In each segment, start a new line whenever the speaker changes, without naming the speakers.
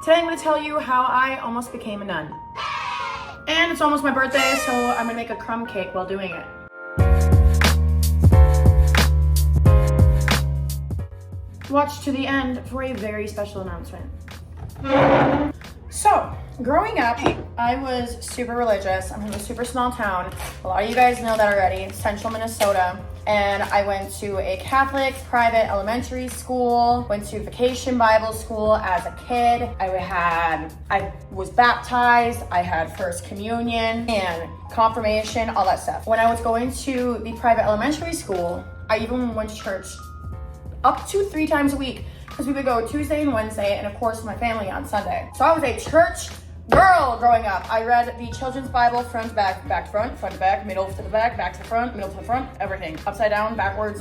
Today I'm going to tell you how I almost became a nun. And it's almost my birthday, so I'm going to make a crumb cake while doing it. Watch to the end for a very special announcement. So, growing up, I was super religious. I'm from a super small town. A lot of you guys know that already, Central Minnesota. And I went to a Catholic private elementary school, went to vacation Bible school as a kid. I was baptized, I had first communion and confirmation, all that stuff. When I was going to the private elementary school, I even went to church up to 3 times a week because we would go Tuesday and Wednesday and of course my family on Sunday. So I was a church girl growing up. I read the children's Bible front to back, back to front, front to back, middle to the back to the front, middle to the front, everything. Upside down, backwards,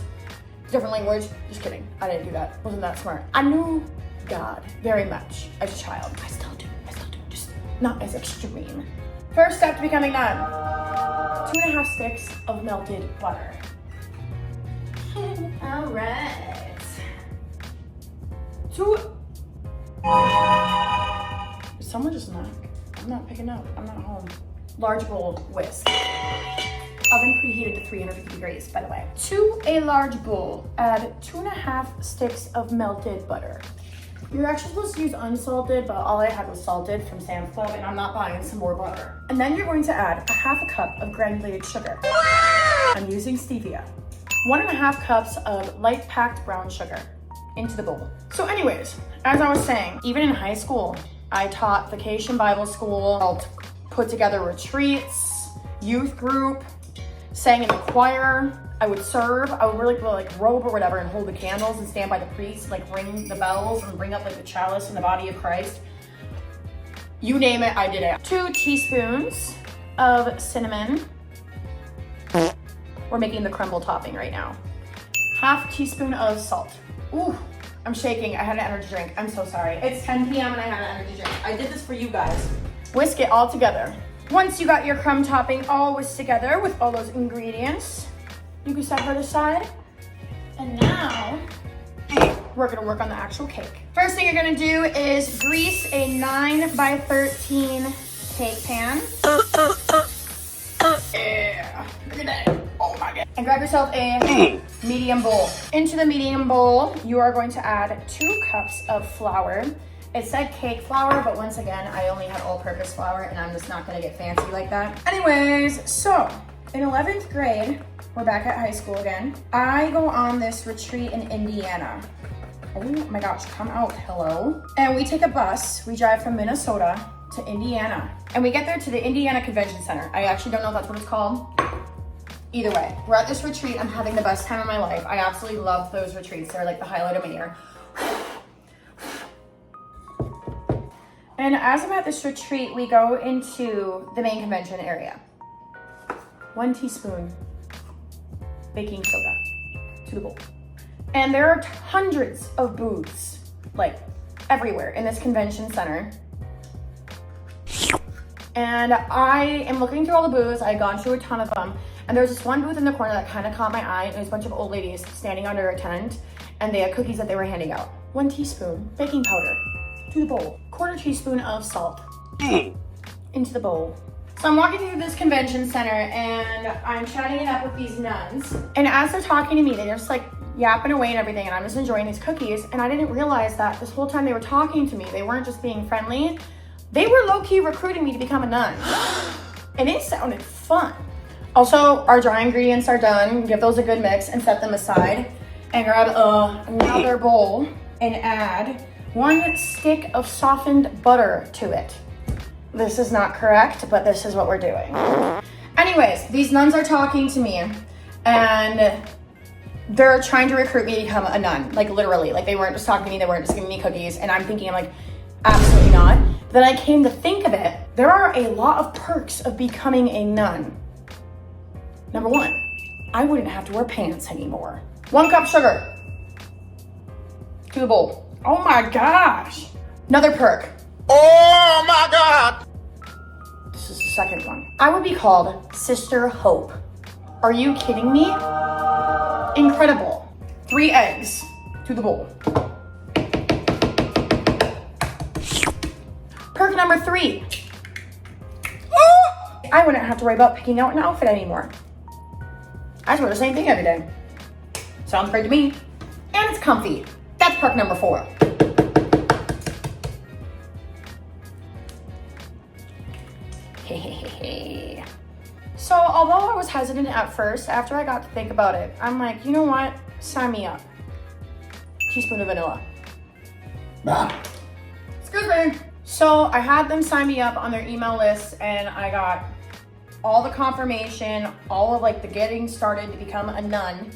different language. Just kidding. I didn't do that. Wasn't that smart. I knew God very much as a child. I still do, just not as extreme. First step to becoming nun. 2.5 sticks of melted butter. All right. Someone just knocked. I'm not picking up. I'm not home. Large bowl whisk. Oven preheated to 350 degrees, by the way. To a large bowl, add 2.5 sticks of melted butter. You're actually supposed to use unsalted, but all I had was salted from Sam's Club, and I'm not buying some more butter. And then you're going to add 1/2 cup of granulated sugar. I'm using stevia. 1.5 cups of light packed brown sugar into the bowl. So anyways, as I was saying, even in high school, I taught vacation Bible school, helped put together retreats, youth group, sang in the choir. I would serve. I would really like robe or whatever and hold the candles and stand by the priest, like ring the bells and bring up like the chalice in the body of Christ. You name it, I did it. 2 teaspoons of cinnamon. We're making the crumble topping right now. 1/2 teaspoon of salt. Ooh. I'm shaking. I had an energy drink. I'm so sorry. It's 10 p.m. and I had an energy drink. I did this for you guys. Whisk it all together. Once you got your crumb topping all whisked together with all those ingredients, you can set her aside. And now we're gonna work on the actual cake. First thing you're gonna do is grease a 9x13 cake pan. Yeah, look at that. Oh my God. And grab yourself a medium bowl. Into the medium bowl, you are going to add 2 cups of flour. It said cake flour, but once again, I only had all-purpose flour and I'm just not gonna get fancy like that. Anyways, so in 11th grade, we're back at high school again. I go on this retreat in Indiana. Oh my gosh, come out, hello. And we take a bus, we drive from Minnesota to Indiana. And we get there to the Indiana Convention Center. I actually don't know if that's what it's called. Either way, we're at this retreat. I'm having the best time of my life. I absolutely love those retreats. They're like the highlight of my year. And as I'm at this retreat, we go into the main convention area. 1 teaspoon baking soda to the bowl. And there are hundreds of booths, like everywhere in this convention center. And I am looking through all the booths. I had gone through a ton of them. And there's this one booth in the corner that kind of caught my eye. And it was a bunch of old ladies standing under a tent. And they had cookies that they were handing out. 1 teaspoon baking powder to the bowl. 1/4 teaspoon of salt into the bowl. So I'm walking through this convention center and I'm chatting it up with these nuns. And as they're talking to me, they're just like yapping away and everything. And I'm just enjoying these cookies. And I didn't realize that this whole time they were talking to me, they weren't just being friendly. They were low-key recruiting me to become a nun. And it sounded fun. Also, our dry ingredients are done. Give those a good mix and set them aside. And grab another bowl and add 1 stick of softened butter to it. This is not correct, but this is what we're doing. Anyways, these nuns are talking to me and they're trying to recruit me to become a nun. Like literally, like they weren't just talking to me, they weren't just giving me cookies. And I'm thinking, I'm like, absolutely not. Then I came to think of it, there are a lot of perks of becoming a nun. Number 1, I wouldn't have to wear pants anymore. 1 cup sugar to the bowl. Oh my gosh. Another perk.
Oh my God.
This is the second one. I would be called Sister Hope. Are you kidding me? Incredible. 3 eggs to the bowl. Perk number 3. I wouldn't have to worry about picking out an outfit anymore. I just wear the same thing every day. Sounds great to me. And it's comfy. That's perk number 4. So although I was hesitant at first, after I got to think about it, I'm like, you know what? Sign me up. Teaspoon of vanilla. Excuse me. So I had them sign me up on their email list, and I got all the confirmation, all of like the getting started to become a nun.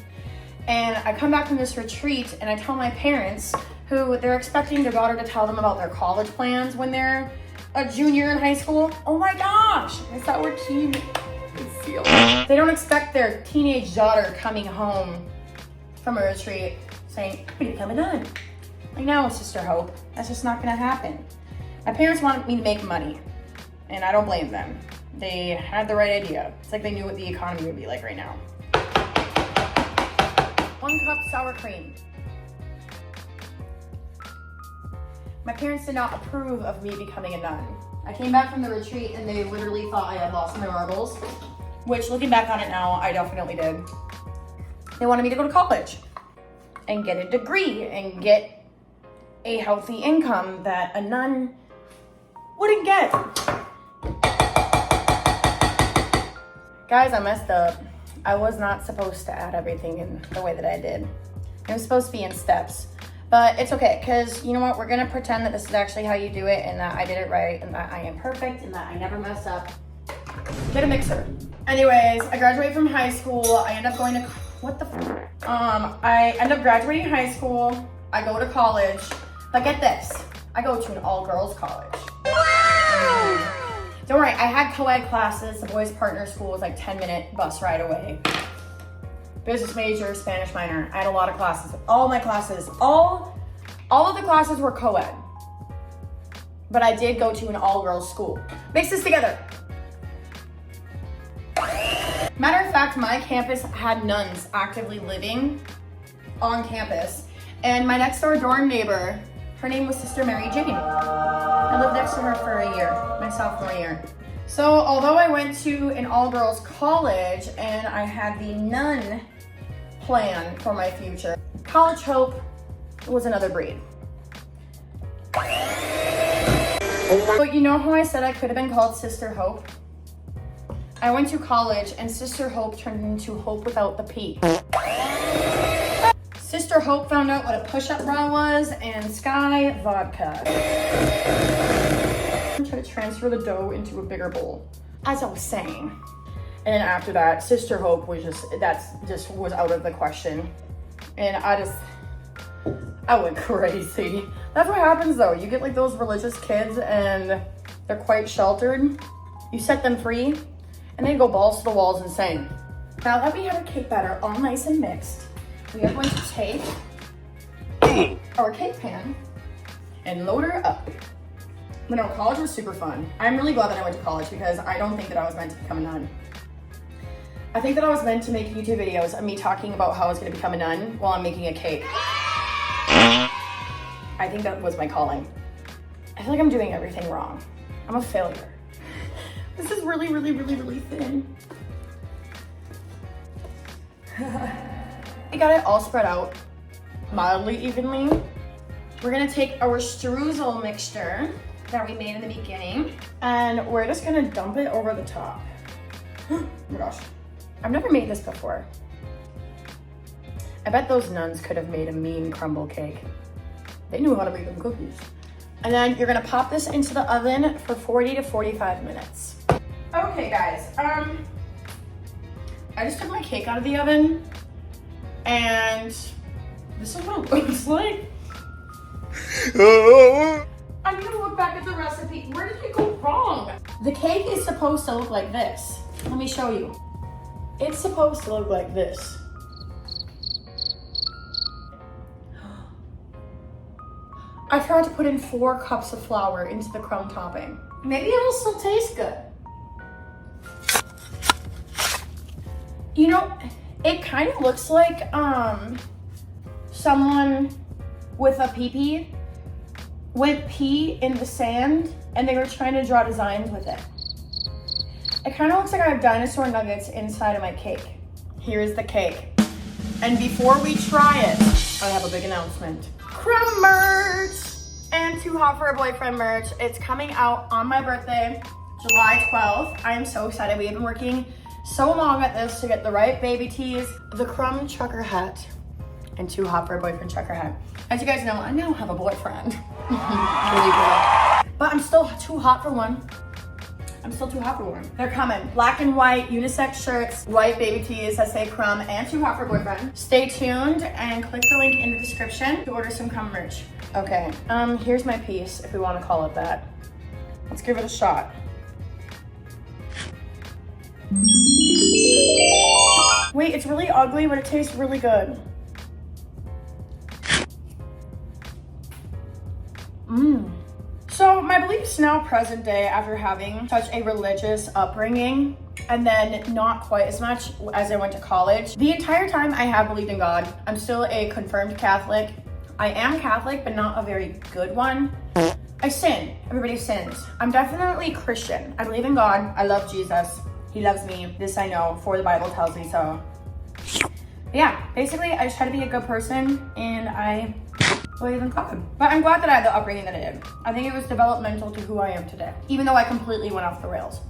And I come back from this retreat and I tell my parents, who they're expecting their daughter to tell them about their college plans when they're a junior in high school. Oh my gosh, is that where teen feel? They don't expect their teenage daughter coming home from a retreat saying, I'm gonna become a nun. Like, no, Sister Hope, that's just not gonna happen. My parents wanted me to make money, and I don't blame them. They had the right idea. It's like they knew what the economy would be like right now. 1 cup sour cream. My parents did not approve of me becoming a nun. I came back from the retreat and they literally thought I had lost my marbles, which looking back on it now, I definitely did. They wanted me to go to college and get a degree and get a healthy income that a nun wouldn't get. Guys, I messed up. I was not supposed to add everything in the way that I did. It was supposed to be in steps. But it's okay, because you know what? We're gonna pretend that this is actually how you do it and that I did it right and that I am perfect and that I never mess up. Get a mixer. Anyways, I graduated from high school. I end up going to, what the I end up graduating high school. I go to college. But get this, I go to an all-girls college. Don't worry, I had co-ed classes. The boys' partner school was like 10-minute bus ride away. Business major, Spanish minor. I had a lot of classes. All my classes, all of the classes were co-ed. But I did go to an all-girls school. Mix this together. Matter of fact, my campus had nuns actively living on campus. And my next door dorm neighbor, her name was Sister Mary Jane. I lived next to her for a year, my sophomore year. So although I went to an all-girls college and I had the nun plan for my future, College Hope was another breed. But you know how I said I could have been called Sister Hope? I went to college and Sister Hope turned into Hope without the P. Sister Hope found out what a push-up bra was, and Sky vodka. I'm trying to transfer the dough into a bigger bowl, as I was saying. And then after that, Sister Hope was just was out of the question. And I went crazy. That's what happens though. You get like those religious kids and they're quite sheltered. You set them free and they go balls to the walls insane. Now that we have our cake batter all nice and mixed, we are going to take our cake pan and load her up. But no, college was super fun. I'm really glad that I went to college because I don't think that I was meant to become a nun. I think that I was meant to make YouTube videos of me talking about how I was gonna become a nun while I'm making a cake. I think that was my calling. I feel like I'm doing everything wrong. I'm a failure. This is really, really, really, really thin. I got it all spread out mildly evenly. We're gonna take our streusel mixture that we made in the beginning and we're just gonna dump it over the top. Oh my gosh, I've never made this before. I bet those nuns could have made a mean crumble cake. They knew how to make them cookies. And then you're gonna pop this into the oven for 40 to 45 minutes. Okay guys, I just took my cake out of the oven and this is what it looks like. I'm gonna look back at the recipe. Where did it go wrong? The cake is supposed to look like this. Let me show you. It's supposed to look like this. I forgot to put in 4 cups of flour into the crumb topping. Maybe it'll still taste good. You know, it kind of looks like someone with a pee-pee went pee in the sand and they were trying to draw designs with it. It kind of looks like I have dinosaur nuggets inside of my cake. Here's the cake. And before we try it, I have a big announcement. Crumb merch and Too Hot for a Boyfriend merch. It's coming out on my birthday, July 12th. I am so excited. We have been working so long at this to get the right baby tees, the Crumb trucker hat, and Too Hot for a Boyfriend trucker hat. As you guys know, I now have a boyfriend. Really good. But I'm still too hot for one. They're coming. Black and white unisex shirts, white baby tees that say Crumb and Too Hot for Boyfriend. Stay tuned and click the link in the description to order some Crumb merch. Okay, here's my piece, if we want to call it that. Let's give it a shot. Wait, it's really ugly, but it tastes really good. So my beliefs now present day after having such a religious upbringing and then not quite as much as I went to college. The entire time I have believed in God. I'm still a confirmed Catholic. I am Catholic, but not a very good one. I sin. Everybody sins. I'm definitely Christian. I believe in God. I love Jesus. He loves me. This I know, for the Bible tells me so. But yeah, basically I just try to be a good person and I believe in God. But I'm glad that I had the upbringing that I did. I think it was developmental to who I am today, even though I completely went off the rails.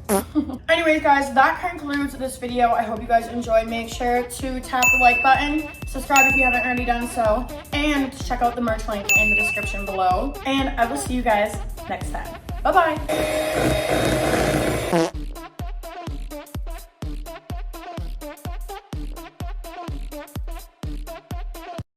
Anyways, guys, that concludes this video. I hope you guys enjoyed. Make sure to tap the like button, subscribe if you haven't already done so, and check out the merch link in the description below. And I will see you guys next time. Bye-bye.